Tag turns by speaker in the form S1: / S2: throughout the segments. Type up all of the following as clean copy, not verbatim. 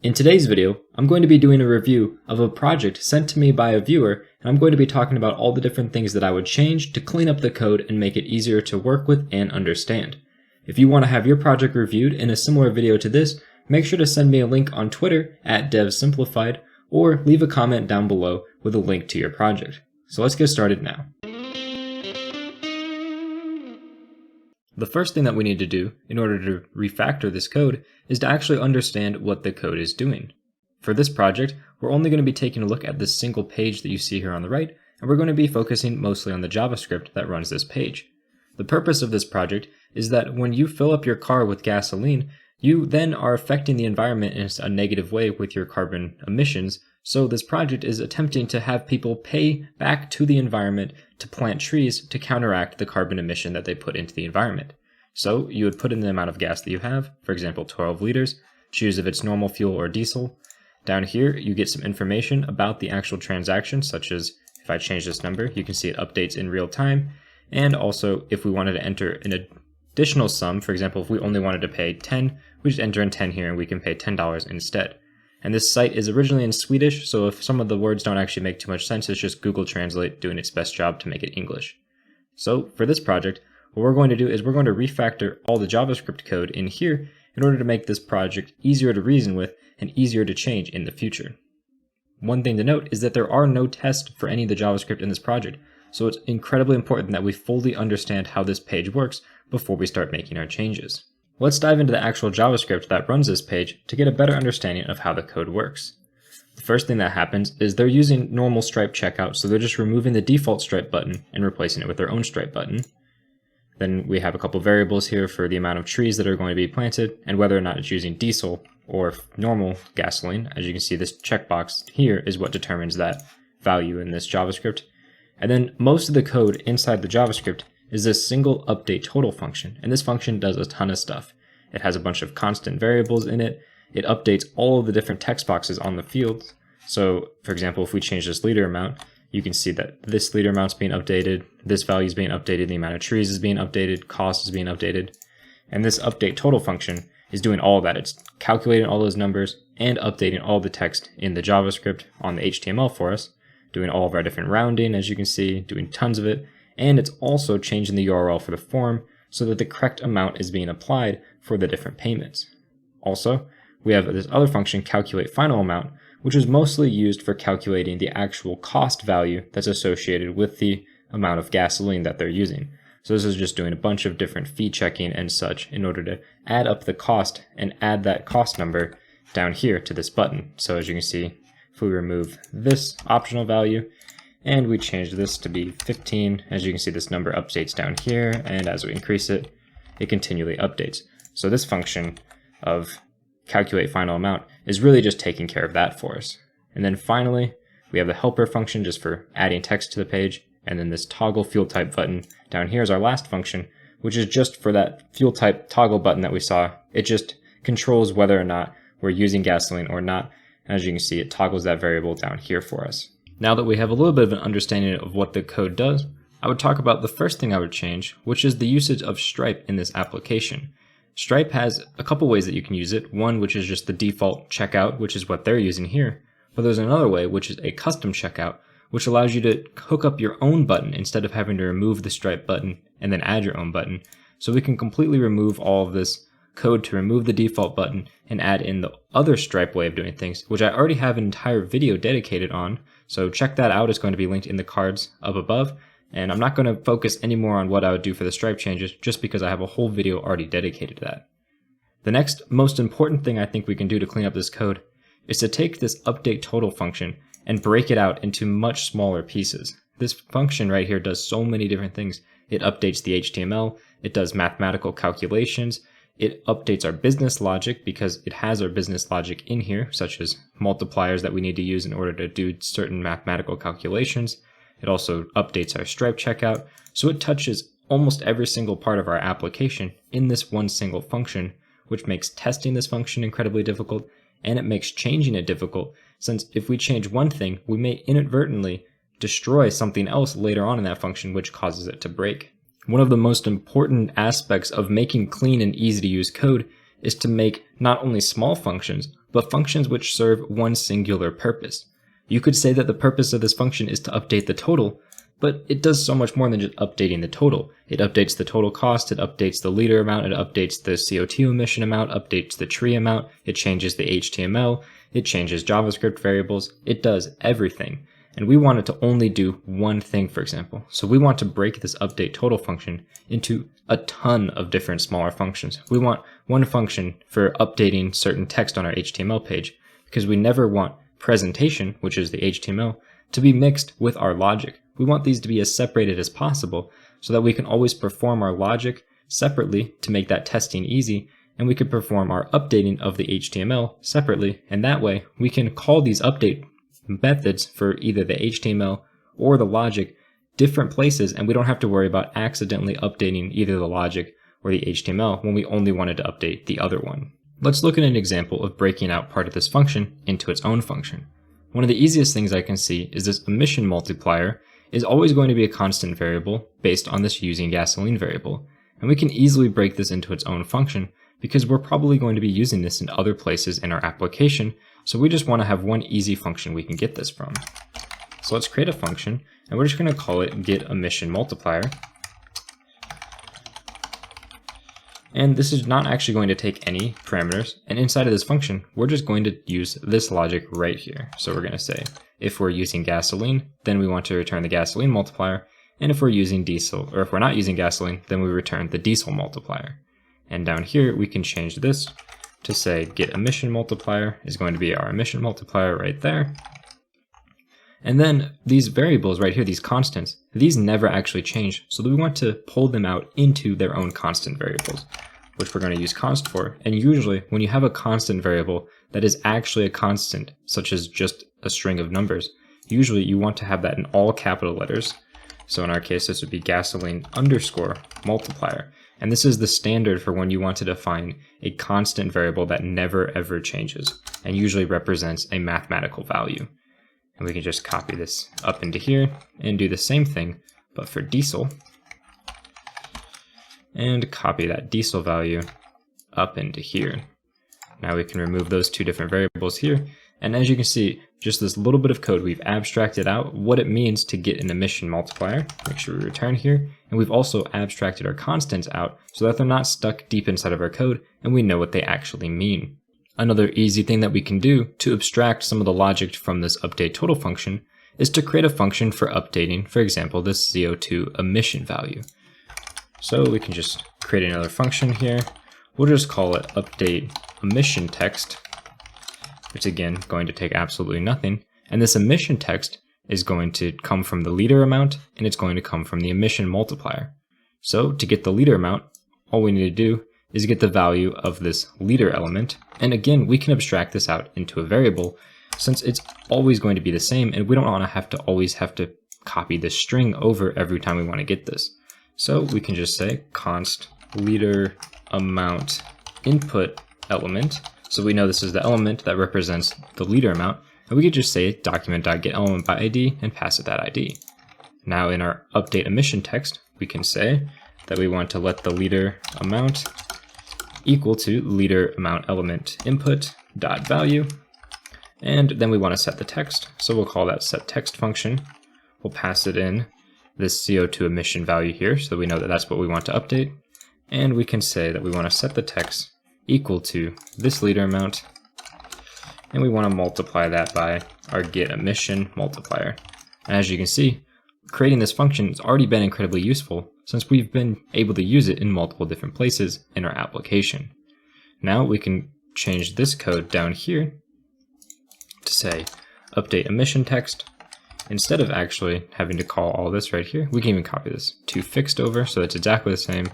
S1: In today's video, I'm going to be doing a review of a project sent to me by a viewer, and I'm going to be talking about all the different things that I would change to clean up the code and make it easier to work with and understand. If you want to have your project reviewed in a similar video to this, make sure to send me a link on Twitter @DevSimplified, or leave a comment down below with a link to your project. So let's get started now. The first thing that we need to do in order to refactor this code is to actually understand what the code is doing. For this project, we're only going to be taking a look at this single page that you see here on the right, and we're going to be focusing mostly on the JavaScript that runs this page. The purpose of this project is that when you fill up your car with gasoline, you then are affecting the environment in a negative way with your carbon emissions. So this project is attempting to have people pay back to the environment to plant trees to counteract the carbon emission that they put into the environment. So you would put in the amount of gas that you have, for example 12 liters, choose if it's normal fuel or diesel. Down here you get some information about the actual transaction, such as if I change this number, you can see it updates in real time. And also if we wanted to enter an additional sum, for example if we only wanted to pay 10, we just enter in 10 here and we can pay $10 instead. And this site is originally in Swedish, so if some of the words don't actually make too much sense, it's just Google Translate doing its best job to make it English. So for this project, what we're going to do is we're going to refactor all the JavaScript code in here in order to make this project easier to reason with and easier to change in the future. One thing to note is that there are no tests for any of the JavaScript in this project, so it's incredibly important that we fully understand how this page works before we start making our changes. Let's dive into the actual JavaScript that runs this page to get a better understanding of how the code works. The first thing that happens is they're using normal Stripe checkout, so they're just removing the default Stripe button and replacing it with their own Stripe button. Then we have a couple variables here for the amount of trees that are going to be planted and whether or not it's using diesel or normal gasoline. As you can see, this checkbox here is what determines that value in this JavaScript. And then most of the code inside the JavaScript is this single update total function, and this function does a ton of stuff. It has a bunch of constant variables in it. It updates all of the different text boxes on the fields. So for example, if we change this liter amount, you can see that this liter amount's being updated, this value is being updated, the amount of trees is being updated, cost is being updated, and this update total function is doing all that. It's calculating all those numbers and updating all the text in the JavaScript on the HTML for us, doing all of our different rounding, as you can see, doing tons of it. And it's also changing the URL for the form so that the correct amount is being applied for the different payments. Also, we have this other function, calculate final amount, which is mostly used for calculating the actual cost value that's associated with the amount of gasoline that they're using. So this is just doing a bunch of different fee checking and such in order to add up the cost and add that cost number down here to this button. So as you can see, if we remove this optional value, and we change this to be 15. As you can see, this number updates down here, and as we increase it, it continually updates. So this function of calculate final amount is really just taking care of that for us. And then finally, we have the helper function just for adding text to the page, and then this toggle field type button down here is our last function, which is just for that field type toggle button that we saw. It just controls whether or not we're using gasoline or not. And as you can see, it toggles that variable down here for us. Now that we have a little bit of an understanding of what the code does, I would talk about the first thing I would change, which is the usage of Stripe in this application. Stripe has a couple ways that you can use it. One, which is just the default checkout, which is what they're using here. But there's another way, which is a custom checkout, which allows you to hook up your own button instead of having to remove the Stripe button and then add your own button. So we can completely remove all of this code to remove the default button and add in the other Stripe way of doing things, which I already have an entire video dedicated on. So check that out. It's going to be linked in the cards up above. And I'm not going to focus anymore on what I would do for the Stripe changes just because I have a whole video already dedicated to that. The next most important thing I think we can do to clean up this code is to take this update total function and break it out into much smaller pieces. This function right here does so many different things. It updates the HTML, it does mathematical calculations, it updates our business logic because it has our business logic in here, such as multipliers that we need to use in order to do certain mathematical calculations. It also updates our Stripe checkout, so it touches almost every single part of our application in this one single function, which makes testing this function incredibly difficult, and it makes changing it difficult, since if we change one thing, we may inadvertently destroy something else later on in that function, which causes it to break. One of the most important aspects of making clean and easy to use code is to make not only small functions, but functions which serve one singular purpose. You could say that the purpose of this function is to update the total, but it does so much more than just updating the total. It updates the total cost, it updates the liter amount, it updates the CO2 emission amount, updates the tree amount, it changes the HTML, it changes JavaScript variables, it does everything. And we want it to only do one thing, for example. So we want to break this update total function into a ton of different smaller functions. We want one function for updating certain text on our HTML page, because we never want presentation, which is the HTML, to be mixed with our logic. We want these to be as separated as possible so that we can always perform our logic separately to make that testing easy, and we could perform our updating of the HTML separately, and that way we can call these update methods for either the HTML or the logic different places, and we don't have to worry about accidentally updating either the logic or the HTML when we only wanted to update the other one. Let's look at an example of breaking out part of this function into its own function. One of the easiest things I can see is this emission multiplier is always going to be a constant variable based on this using gasoline variable, and we can easily break this into its own function because we're probably going to be using this in other places in our application, so we just want to have one easy function we can get this from. So let's create a function, and we're just going to call it getEmissionMultiplier. And this is not actually going to take any parameters, and inside of this function, we're just going to use this logic right here. So we're going to say, if we're using gasoline, then we want to return the gasoline multiplier, and if we're using diesel, or if we're not using gasoline, then we return the diesel multiplier. And down here, we can change this to say getEmissionMultiplier is going to be our emission multiplier right there. And then these variables right here, these constants, these never actually change, so we want to pull them out into their own constant variables, which we're going to use const for. And usually when you have a constant variable that is actually a constant, such as just a string of numbers, usually you want to have that in all capital letters. So in our case, this would be gasoline underscore multiplier. And this is the standard for when you want to define a constant variable that never ever changes and usually represents a mathematical value. And we can just copy this up into here and do the same thing, but for diesel. And copy that diesel value up into here. Now we can remove those two different variables here. And as you can see, just this little bit of code, we've abstracted out what it means to get an emission multiplier. Make sure we return here. And we've also abstracted our constants out so that they're not stuck deep inside of our code and we know what they actually mean. Another easy thing that we can do to abstract some of the logic from this update total function is to create a function for updating, for example, this CO2 emission value. So we can just create another function here. We'll just call it update emission text, which again, going to take absolutely nothing. And this emission text is going to come from the liter amount, and it's going to come from the emission multiplier. So to get the liter amount, all we need to do is get the value of this liter element. And again, we can abstract this out into a variable since it's always going to be the same, and we don't want to always have to copy this string over every time we want to get this. So we can just say const liter amount input element. So we know this is the element that represents the liter amount, and we could just say document.getElementById and pass it that ID. Now in our update emission text, we can say that we want to let the liter amount equal to liter amount element input dot value, and then we want to set the text. So we'll call that set text function. We'll pass it in this CO2 emission value here, so we know that that's what we want to update. And we can say that we want to set the text equal to this liter amount, and we want to multiply that by our getEmission multiplier. And as you can see, creating this function has already been incredibly useful since we've been able to use it in multiple different places in our application. Now we can change this code down here to say update emission text. Instead of actually having to call all this right here, we can even copy this to fixed over so it's exactly the same.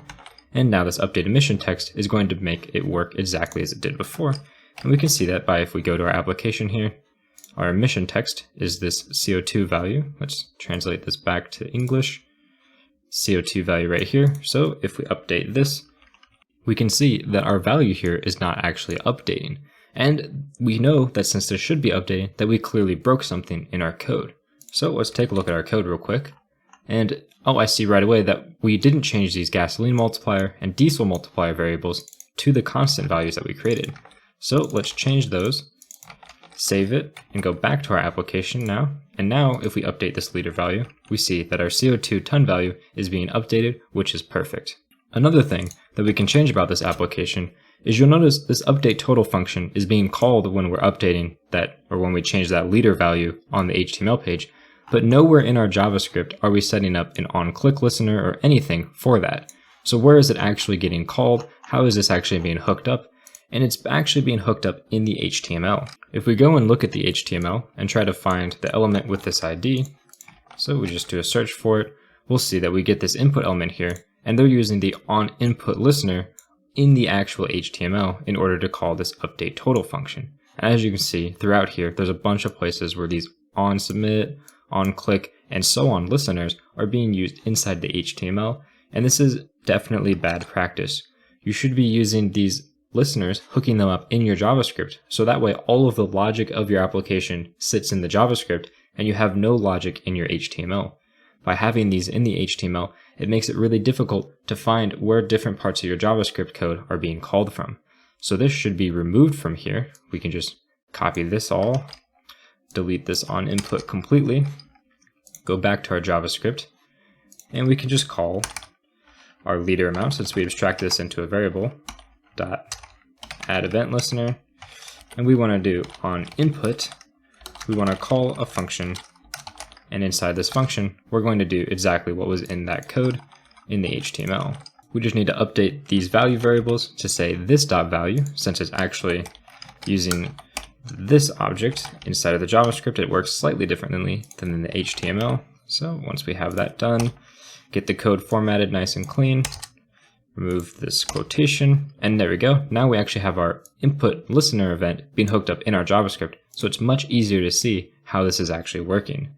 S1: And now this update emission text is going to make it work exactly as it did before. And we can see that by if we go to our application here, our emission text is this CO2 value. Let's translate this back to English. CO2 value right here. So if we update this, we can see that our value here is not actually updating. And we know that since this should be updated, that we clearly broke something in our code. So let's take a look at our code real quick. And oh, I see right away that we didn't change these gasoline multiplier and diesel multiplier variables to the constant values that we created. So let's change those, save it, and go back to our application now. And now if we update this liter value, we see that our CO2 ton value is being updated, which is perfect. Another thing that we can change about this application is you'll notice this update total function is being called when we're updating that, or when we change that liter value on the HTML page, but nowhere in our JavaScript are we setting up an OnClickListener or anything for that. So where is it actually getting called? How is this actually being hooked up? And it's actually being hooked up in the HTML. If we go and look at the HTML and try to find the element with this ID, so we just do a search for it, we'll see that we get this input element here, and they're using the onInputListener in the actual HTML in order to call this update total function. And as you can see throughout here, there's a bunch of places where these onSubmit, onClick, and so on listeners are being used inside the HTML, and this is definitely bad practice. You should be using these listeners, hooking them up in your JavaScript, so that way all of the logic of your application sits in the JavaScript and you have no logic in your HTML. By having these in the HTML, it makes it really difficult to find where different parts of your JavaScript code are being called from. So this should be removed from here. We can just copy this all, delete this on input completely, go back to our JavaScript, and we can just call our liter amount, since we abstract this into a variable, dot add event listener, and we want to do on input, we want to call a function, and inside this function we're going to do exactly what was in that code in the HTML. We just need to update these value variables to say this dot value, since it's actually using this object inside of the JavaScript. It works slightly differently than in the HTML. So once we have that done, get the code formatted nice and clean, remove this quotation, and there we go. Now we actually have our input listener event being hooked up in our JavaScript, so it's much easier to see how this is actually working.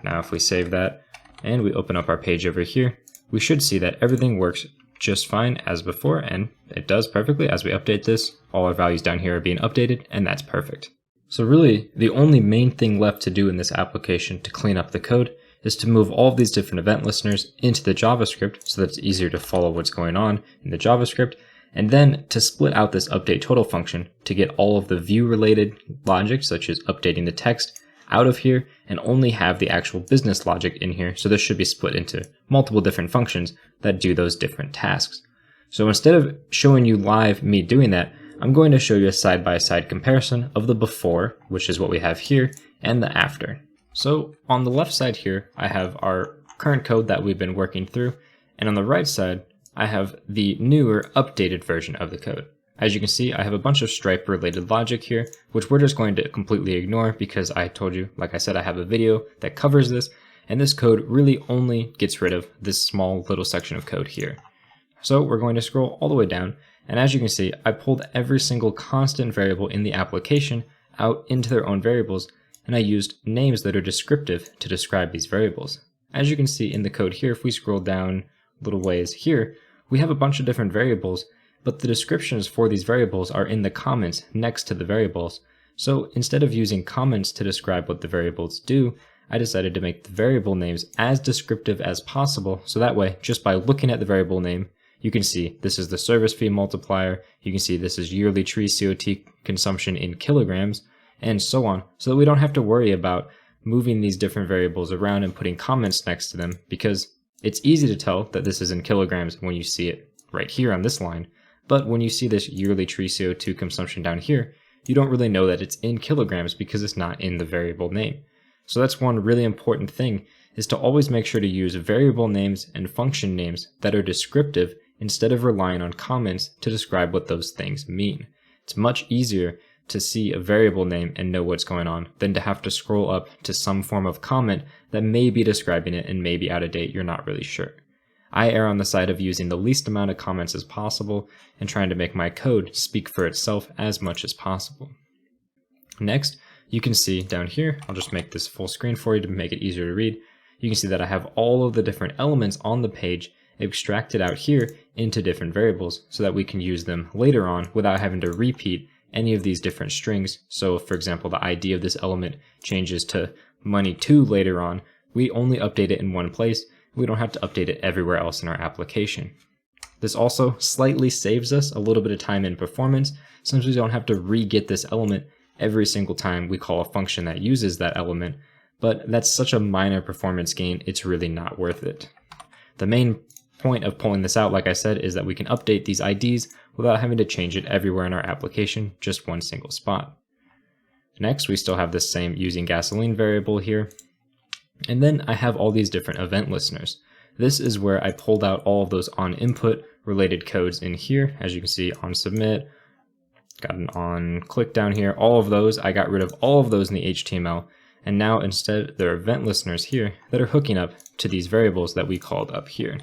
S1: Now if we save that and we open up our page over here, we should see that everything works just fine as before, and it does perfectly. As we update this, all our values down here are being updated, and that's perfect. So really, the only main thing left to do in this application to clean up the code is to move all of these different event listeners into the JavaScript so that it's easier to follow what's going on in the JavaScript, and then to split out this update total function to get all of the view related logic, such as updating the text, out of here, and only have the actual business logic in here. So this should be split into multiple different functions that do those different tasks. So instead of showing you live me doing that, I'm going to show you a side-by-side comparison of the before, which is what we have here, and the after. So on the left side here, I have our current code that we've been working through, and on the right side, I have the newer updated version of the code. As you can see, I have a bunch of Stripe related logic here, which we're just going to completely ignore because I told you, like I said, I have a video that covers this, and this code really only gets rid of this small little section of code here. So we're going to scroll all the way down, and as you can see, I pulled every single constant variable in the application out into their own variables, and I used names that are descriptive to describe these variables. As you can see in the code here, if we scroll down little ways here, we have a bunch of different variables, but the descriptions for these variables are in the comments next to the variables. So instead of using comments to describe what the variables do, I decided to make the variable names as descriptive as possible, so that way, just by looking at the variable name, you can see this is the service fee multiplier, you can see this is yearly tree CO2 consumption in kilograms, and so on, so that we don't have to worry about moving these different variables around and putting comments next to them, because it's easy to tell that this is in kilograms when you see it right here on this line, but when you see this yearly tree CO2 consumption down here, you don't really know that it's in kilograms because it's not in the variable name. So that's one really important thing, is to always make sure to use variable names and function names that are descriptive instead of relying on comments to describe what those things mean. It's much easier to see a variable name and know what's going on than to have to scroll up to some form of comment that may be describing it and may be out of date, you're not really sure. I err on the side of using the least amount of comments as possible and trying to make my code speak for itself as much as possible. Next, you can see down here, I'll just make this full screen for you to make it easier to read. You can see that I have all of the different elements on the page extracted out here into different variables so that we can use them later on without having to repeat any of these different strings. So for example, the ID of this element changes to money2 later on. We only update it in one place. We don't have to update it everywhere else in our application. This also slightly saves us a little bit of time in performance, since we don't have to re-get this element every single time we call a function that uses that element, but that's such a minor performance gain, it's really not worth it. The main point of pulling this out, like I said, is that we can update these IDs without having to change it everywhere in our application, just one single spot. Next, we still have this same using gasoline variable here. And then I have all these different event listeners. This is where I pulled out all of those on input related codes in here. As you can see, on submit, got an on click down here, all of those, I got rid of all of those in the HTML. And now instead there are event listeners here that are hooking up to these variables that we called up here.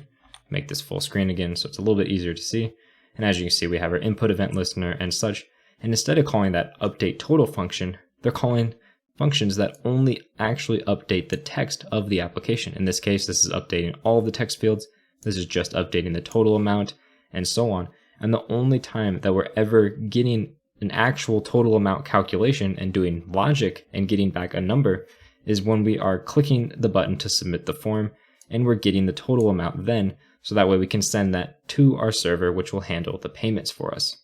S1: Make this full screen again so it's a little bit easier to see. And as you can see, we have our input event listener and such. And instead of calling that update total function, they're calling functions that only actually update the text of the application. In this case, this is updating all of the text fields. This is just updating the total amount and so on. And the only time that we're ever getting an actual total amount calculation and doing logic and getting back a number is when we are clicking the button to submit the form, and we're getting the total amount then, so that way we can send that to our server, which will handle the payments for us.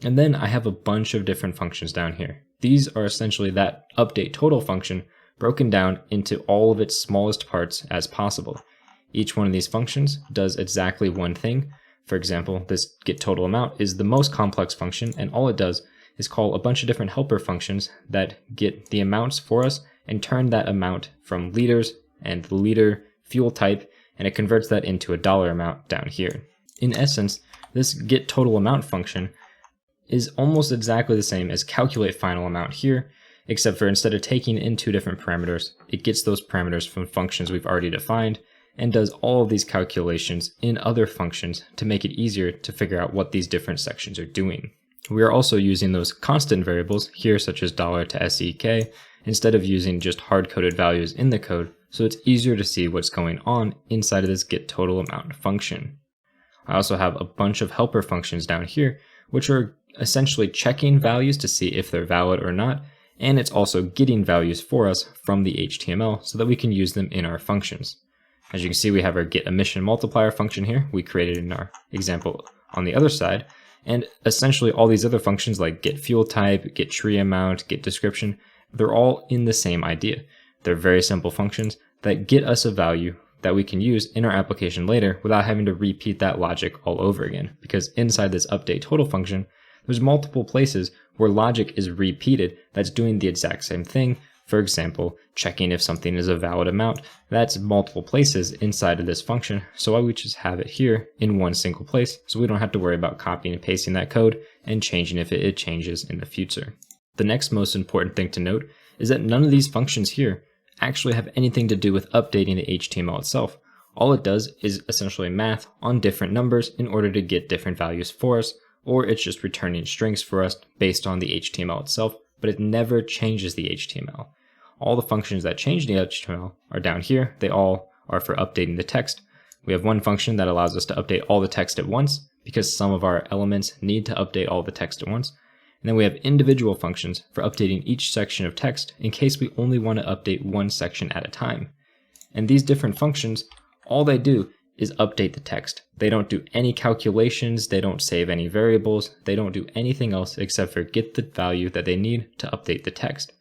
S1: And then I have a bunch of different functions down here. These are essentially that update total function broken down into all of its smallest parts as possible. Each one of these functions does exactly one thing. For example, this get total amount is the most complex function, and all it does is call a bunch of different helper functions that get the amounts for us and turn that amount from liters and the liter fuel type, and it converts that into a dollar amount down here. In essence, this get total amount function is almost exactly the same as calculate final amount here, except for instead of taking in two different parameters, it gets those parameters from functions we've already defined and does all of these calculations in other functions to make it easier to figure out what these different sections are doing. We are also using those constant variables here, such as $to SEK, instead of using just hard-coded values in the code, so it's easier to see what's going on inside of this get total amount function. I also have a bunch of helper functions down here, which are essentially checking values to see if they're valid or not, and it's also getting values for us from the HTML so that we can use them in our functions. As you can see, we have our get emission multiplier function here we created in our example on the other side, and essentially all these other functions like get fuel type, get tree amount, get description, they're all in the same idea. They're very simple functions that get us a value that we can use in our application later without having to repeat that logic all over again, because inside this update total function, there's multiple places where logic is repeated that's doing the exact same thing. For example, checking if something is a valid amount. That's multiple places inside of this function, so why we just have it here in one single place so we don't have to worry about copying and pasting that code and changing if it changes in the future. The next most important thing to note is that none of these functions here actually have anything to do with updating the HTML itself. All it does is essentially math on different numbers in order to get different values for us, or it's just returning strings for us based on the HTML itself, but it never changes the HTML. All the functions that change the HTML are down here. They all are for updating the text. We have one function that allows us to update all the text at once because some of our elements need to update all the text at once. And then we have individual functions for updating each section of text in case we only want to update one section at a time. And these different functions, all they do is update the text. They don't do any calculations, they don't save any variables, they don't do anything else except for get the value that they need to update the text.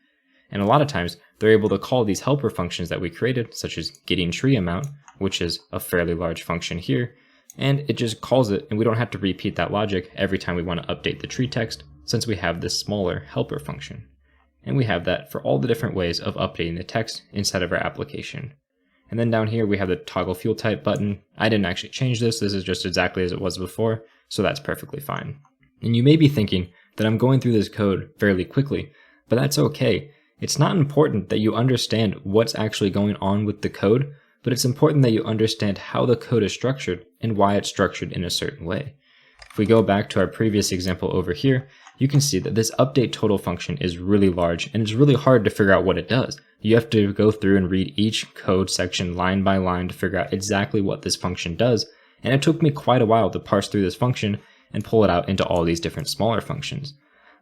S1: And a lot of times they're able to call these helper functions that we created, such as getting tree amount, which is a fairly large function here, and it just calls it, and we don't have to repeat that logic every time we want to update the tree text since we have this smaller helper function. And we have that for all the different ways of updating the text inside of our application. And then down here we have the toggle fuel type button. I didn't actually change this. This is just exactly as it was before, so that's perfectly fine. And you may be thinking that I'm going through this code fairly quickly, but that's okay. It's not important that you understand what's actually going on with the code, but it's important that you understand how the code is structured and why it's structured in a certain way. If we go back to our previous example over here, you can see that this update total function is really large and it's really hard to figure out what it does. You have to go through and read each code section line by line to figure out exactly what this function does. And it took me quite a while to parse through this function and pull it out into all these different smaller functions.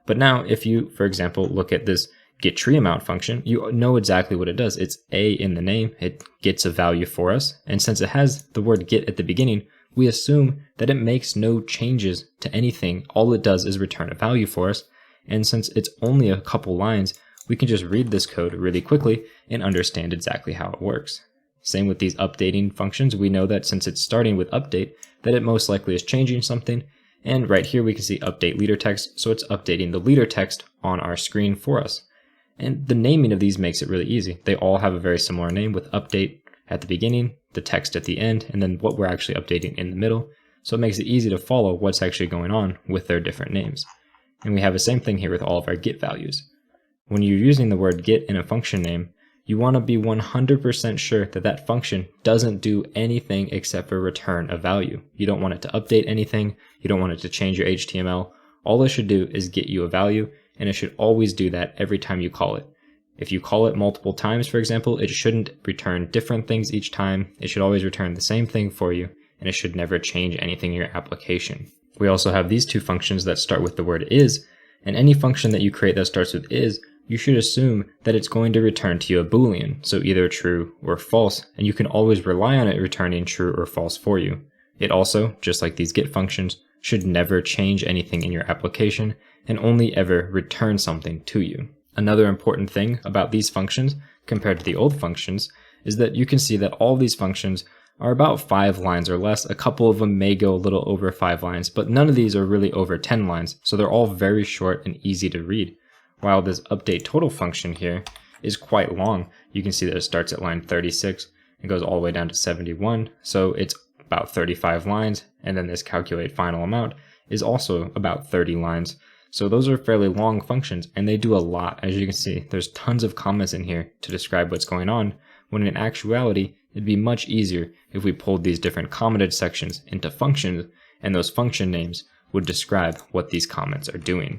S1: But now if you, for example, look at this get tree amount function, you know exactly what it does. It's A in the name, it gets a value for us. And since it has the word get at the beginning, we assume that it makes no changes to anything. All it does is return a value for us. And since it's only a couple lines, we can just read this code really quickly and understand exactly how it works. Same with these updating functions. We know that since it's starting with update, that it most likely is changing something. And right here we can see update leader text, so it's updating the leader text on our screen for us. And the naming of these makes it really easy. They all have a very similar name with update at the beginning, the text at the end, and then what we're actually updating in the middle. So it makes it easy to follow what's actually going on with their different names. And we have the same thing here with all of our get values. When you're using the word get in a function name, you want to be 100% sure that that function doesn't do anything except for return a value. You don't want it to update anything. You don't want it to change your HTML. All it should do is get you a value, and it should always do that every time you call it. If you call it multiple times, for example, it shouldn't return different things each time. It should always return the same thing for you, and it should never change anything in your application. We also have these two functions that start with the word is, and any function that you create that starts with is, you should assume that it's going to return to you a Boolean, so either true or false, and you can always rely on it returning true or false for you. It also, just like these get functions, should never change anything in your application and only ever return something to you. Another important thing about these functions compared to the old functions is that you can see that all these functions are about 5 lines or less. A couple of them may go a little over 5 lines, but none of these are really over 10 lines, so they're all very short and easy to read. While this update total function here is quite long, you can see that it starts at line 36 and goes all the way down to 71. So it's about 35 lines. And then this calculate final amount is also about 30 lines. So those are fairly long functions, and they do a lot. As you can see, there's tons of comments in here to describe what's going on, when in actuality, it'd be much easier if we pulled these different commented sections into functions, and those function names would describe what these comments are doing.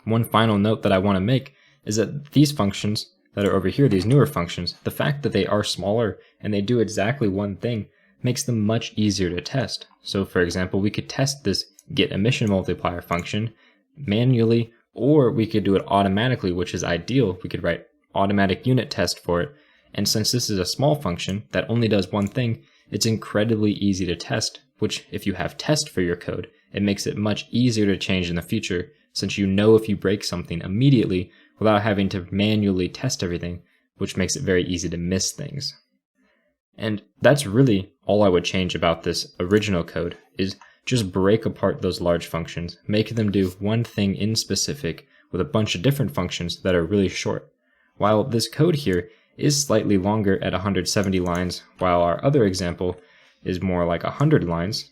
S1: One final note that I want to make is that these functions that are over here, these newer functions, the fact that they are smaller and they do exactly one thing makes them much easier to test. So for example, we could test this get emission multiplier function manually, or we could do it automatically, which is ideal. We could write automatic unit test for it. And since this is a small function that only does one thing, it's incredibly easy to test, which if you have test for your code, it makes it much easier to change in the future, since you know if you break something immediately without having to manually test everything, which makes it very easy to miss things. And that's really all I would change about this original code, is just break apart those large functions, make them do one thing in specific with a bunch of different functions that are really short. While this code here is slightly longer at 170 lines, while our other example is more like 100 lines,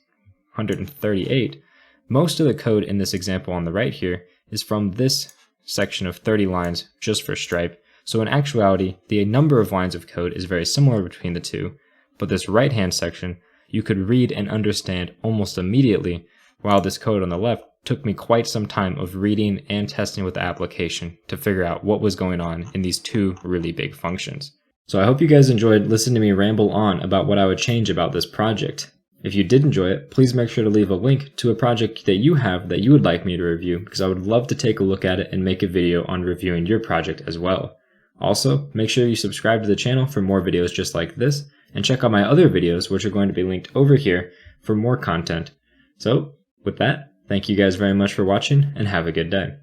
S1: 138, most of the code in this example on the right here is from this section of 30 lines just for Stripe. So in actuality, the number of lines of code is very similar between the two, but this right-hand section you could read and understand almost immediately, while this code on the left took me quite some time of reading and testing with the application to figure out what was going on in these two really big functions. So I hope you guys enjoyed listening to me ramble on about what I would change about this project. If you did enjoy it, please make sure to leave a link to a project that you have that you would like me to review, because I would love to take a look at it and make a video on reviewing your project as well. Also, make sure you subscribe to the channel for more videos just like this, and check out my other videos, which are going to be linked over here for more content. So, with that, thank you guys very much for watching, and have a good day.